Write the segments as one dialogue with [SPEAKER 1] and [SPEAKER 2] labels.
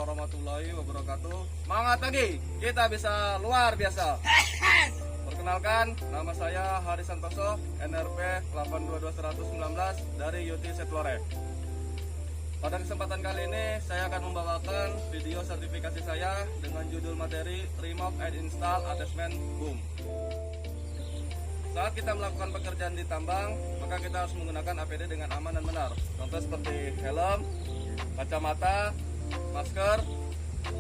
[SPEAKER 1] warahmatullahi wabarakatuh. Semangat lagi, kita bisa luar biasa. Perkenalkan, nama saya Hari Santoso, NRP 822119 dari UT Setlore. Pada kesempatan kali ini, saya akan membawakan video sertifikasi saya dengan judul materi Remove and Install Attachment Boom. Saat kita melakukan pekerjaan di tambang, maka kita harus menggunakan APD dengan aman dan benar. Contoh seperti helm, kacamata, masker,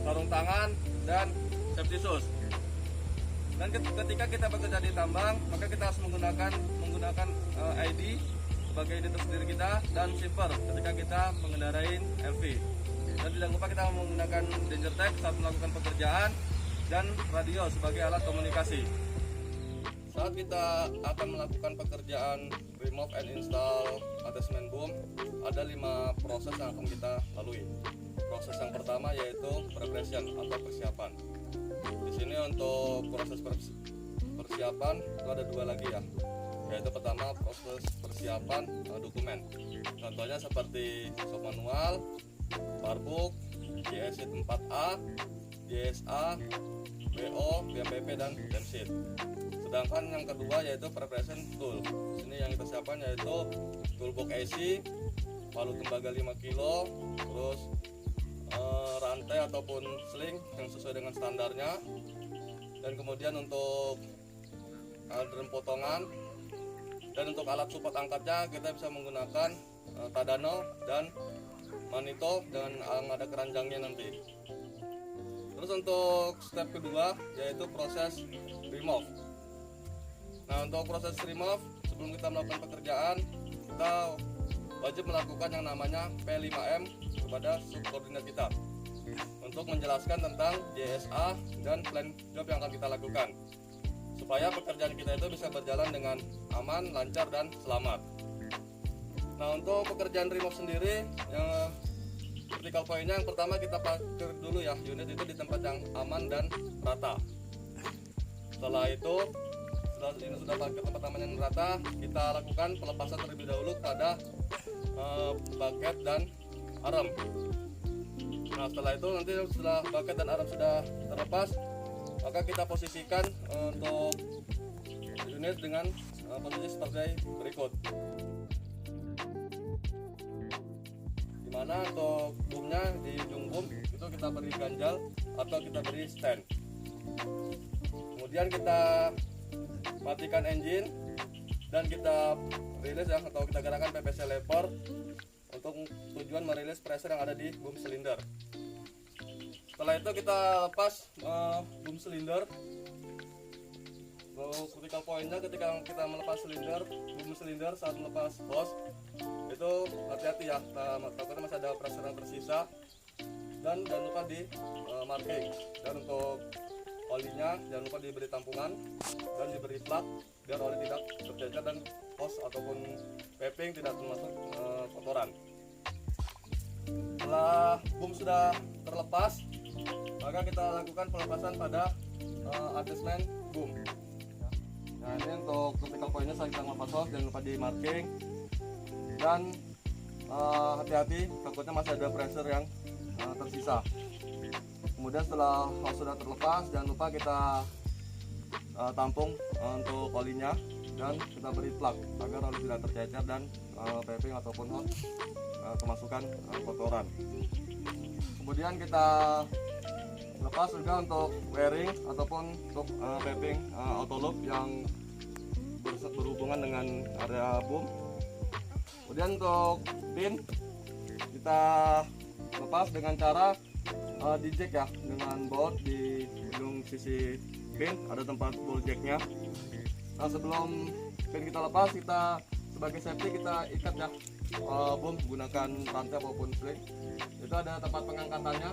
[SPEAKER 1] sarung tangan, dan safety shoes. Dan ketika kita bekerja di tambang, maka kita harus menggunakan ID sebagai identitas diri kita dan shipper ketika kita mengendarai LV. Dan tidak lupa kita menggunakan danger tag saat melakukan pekerjaan dan radio sebagai alat komunikasi. Saat kita akan melakukan pekerjaan remove and install attachment boom, ada 5 proses yang akan kita lalui. Proses yang pertama yaitu preparation atau persiapan. Di sini untuk proses persiapan itu ada 2 lagi ya. Yaitu pertama proses persiapan dokumen. Contohnya seperti shop manual, barbook, JSC 4A, JSA, BO, BMPP dan timesheet. Sedangkan yang kedua yaitu preparation tool. Sini yang kita siapkan yaitu toolbox AC, palu tembaga 5 kg, terus rantai ataupun sling yang sesuai dengan standarnya, dan kemudian untuk drum potongan, dan untuk alat support angkatnya kita bisa menggunakan Tadano dan Manito dengan ada keranjangnya nanti. Terus untuk step kedua yaitu proses remove. Nah, untuk proses remove, sebelum kita melakukan pekerjaan, kita wajib melakukan yang namanya P5M kepada subordinat kita untuk menjelaskan tentang JSA dan plan job yang akan kita lakukan, supaya pekerjaan kita itu bisa berjalan dengan aman, lancar, dan selamat. Nah, untuk pekerjaan remove sendiri, yang critical point-nya yang pertama kita parkir dulu ya, unit itu di tempat yang aman dan rata. Setelah itu, ini sudah pakai tempat aman yang rata, kita lakukan pelepasan terlebih dahulu pada bucket dan arm. Nah, setelah itu nanti setelah bucket dan arm sudah terlepas, maka kita posisikan untuk unit dengan posisi seperti berikut. Dimana untuk boomnya di ujung boom itu kita beri ganjal atau kita beri stand. Kemudian kita matikan engine dan kita rilis ya, atau kita gerakan PPC lever untuk tujuan merilis pressure yang ada di boom cylinder. Setelah itu kita lepas boom cylinder. Critical point-nya ketika kita melepas boom cylinder saat melepas hose itu hati-hati ya, takutnya masih ada pressure yang tersisa, dan jangan lupa di marking. Dan untuk olinya jangan lupa diberi tampungan dan diberi plug biar oli tidak tercecer dan hose ataupun piping tidak termasuk kotoran. Setelah boom sudah terlepas, maka kita lakukan pelepasan pada attachment boom. Nah, ini untuk critical point-nya saat kita melepas hose jangan lupa di marking, dan hati-hati takutnya masih ada pressure yang tersisa. Kemudian setelah hose sudah terlepas, jangan lupa kita tampung untuk olinya dan kita beri plug agar oli tidak tercecer dan piping ataupun hose kemasukan kotoran. Kemudian kita lepas juga untuk wiring ataupun untuk piping auto loop yang berhubungan dengan area boom. Kemudian untuk pin kita lepas dengan cara di jack ya, dengan baut di ujung sisi pin ada tempat ball jacknya. Nah, sebelum pin kita lepas, kita sebagai safety kita ikat ya boom menggunakan rantai ataupun sling. Itu ada tempat pengangkatannya,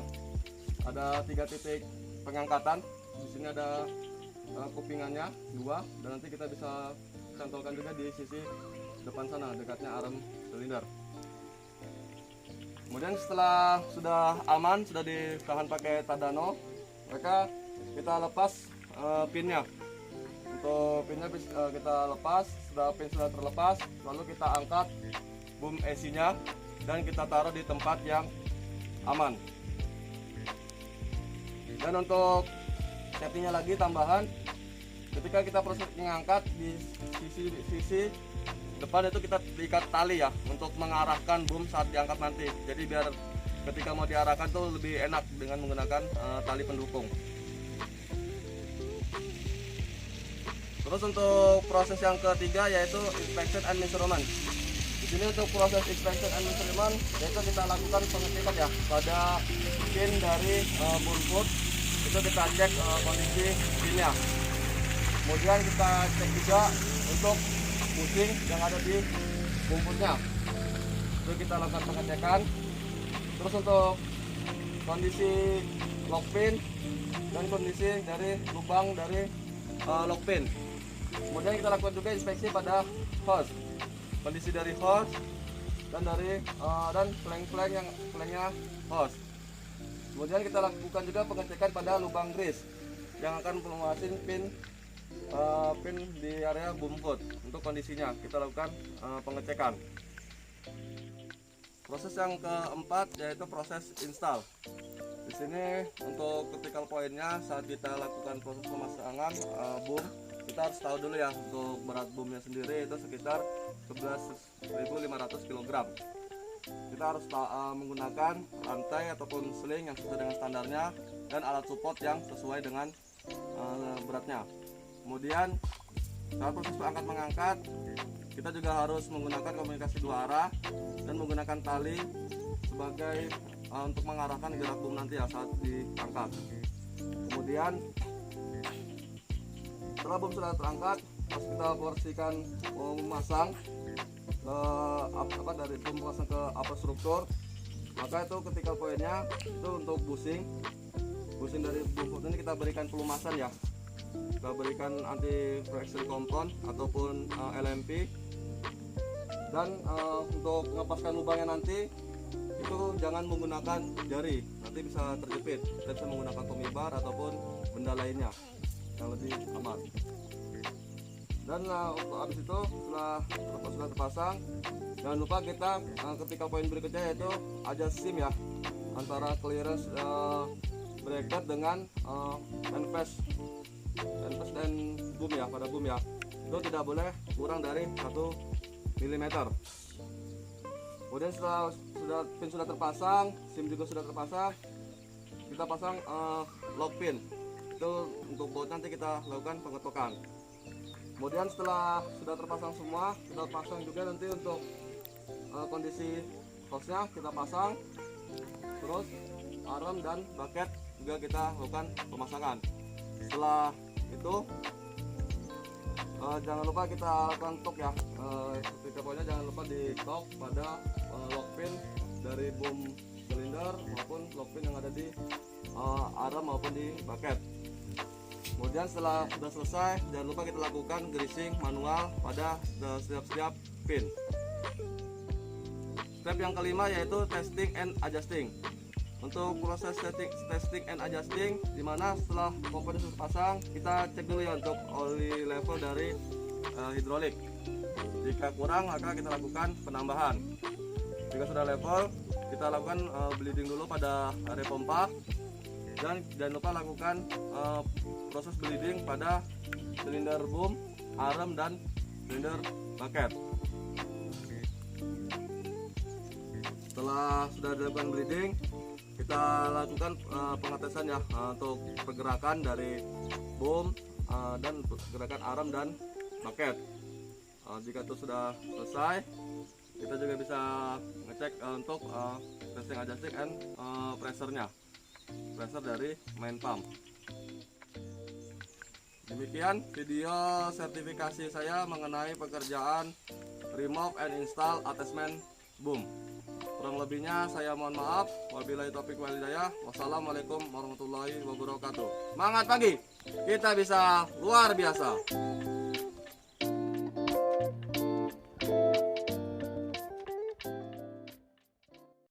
[SPEAKER 1] ada 3 titik pengangkatan. Di sini ada kupingannya 2, dan nanti kita bisa cantolkan juga di sisi depan sana dekatnya arm silinder. Kemudian setelah sudah aman, sudah ditahan pakai Tadano, maka kita lepas pinnya. Untuk pinnya kita lepas, setelah pin sudah terlepas, lalu kita angkat boom AC-nya dan kita taruh di tempat yang aman. Dan untuk safety-nya lagi tambahan, ketika kita proses mengangkat di sisi depan itu kita diikat tali ya, untuk mengarahkan boom saat diangkat nanti. Jadi biar ketika mau diarahkan tuh lebih enak dengan menggunakan tali pendukung. Terus untuk proses yang ketiga yaitu inspection and measurement. Di sini untuk proses inspection and measurement yaitu kita lakukan pengecekan ya pada pin dari boom foot. Itu kita cek kondisi pinnya. Kemudian kita cek juga untuk bushing yang ada di boom footnya. Itu kita lakukan pengecekan. Terus untuk kondisi lock pin dan kondisi dari lubang dari lock pin. Kemudian kita lakukan juga inspeksi pada hose, kondisi dari hose dan dari flank-nya hose. Kemudian kita lakukan juga pengecekan pada lubang grease yang akan meluasin pin di area boom foot. Untuk kondisinya kita lakukan pengecekan. Proses yang keempat yaitu proses install. Di sini untuk critical point-nya saat kita lakukan proses pemasangan boom, kita harus tahu dulu ya untuk berat boomnya sendiri itu sekitar 11.500 kg. Kita harus menggunakan rantai ataupun sling yang sesuai dengan standarnya dan alat support yang sesuai dengan beratnya. Kemudian saat proses angkat mengangkat, kita juga harus menggunakan komunikasi dua arah dan menggunakan tali sebagai untuk mengarahkan gerak boom nanti ya saat diangkat. Kemudian setelah boom sudah terangkat, pas kita bersihkan memasang dari boom memasang ke upper struktur, maka itu ketika poinnya itu untuk bushing dari boom foot ini kita berikan pelumasan ya. Kita berikan anti friction compound ataupun LMP. Dan untuk mengepaskan lubangnya nanti itu jangan menggunakan jari, nanti bisa terjepit. Kita bisa menggunakan pemibar ataupun benda lainnya yang lebih aman. Dan untuk habis itu sudah terpasang, jangan lupa kita ketika poin berikutnya yaitu adjust seam ya antara clearance bracket dengan handpass dan boom ya, pada boom ya itu tidak boleh kurang dari 1 mm. Kemudian setelah pin sudah terpasang, seam juga sudah terpasang, kita pasang lock pin. Itu untuk baut nanti kita lakukan pengetokan. Kemudian setelah sudah terpasang semua, kita pasang juga nanti untuk kondisi hose-nya kita pasang. Terus arm dan bucket juga kita lakukan pemasangan. Setelah itu jangan lupa kita lakukan tork ya. Pokoknya jangan lupa di tork pada lock pin dari boom silinder maupun lock pin yang ada di arm maupun di bucket. Kemudian setelah sudah selesai, jangan lupa kita lakukan greasing manual pada setiap pin. Step yang kelima yaitu testing and adjusting. Untuk proses testing and adjusting, dimana setelah komponen sudah terpasang, kita cek dulu ya untuk oli level dari hidrolik. Jika kurang, maka kita lakukan penambahan. Jika sudah level, kita lakukan bleeding dulu pada area pompa. Dan jangan lupa lakukan proses bleeding pada silinder boom, arm dan silinder bucket. Setelah sudah dilakukan bleeding, kita lakukan pengetesan ya untuk pergerakan dari boom dan pergerakan arm dan bucket. Jika itu sudah selesai, kita juga bisa ngecek untuk testing adjusting and pressure-nya, pressure dari main pump. Demikian video sertifikasi saya mengenai pekerjaan remove and install attachment boom. Kurang lebihnya saya mohon maaf. Wabillahi taufiq wal hidayah. Wassalamualaikum warahmatullahi wabarakatuh. Semangat pagi, kita bisa luar biasa.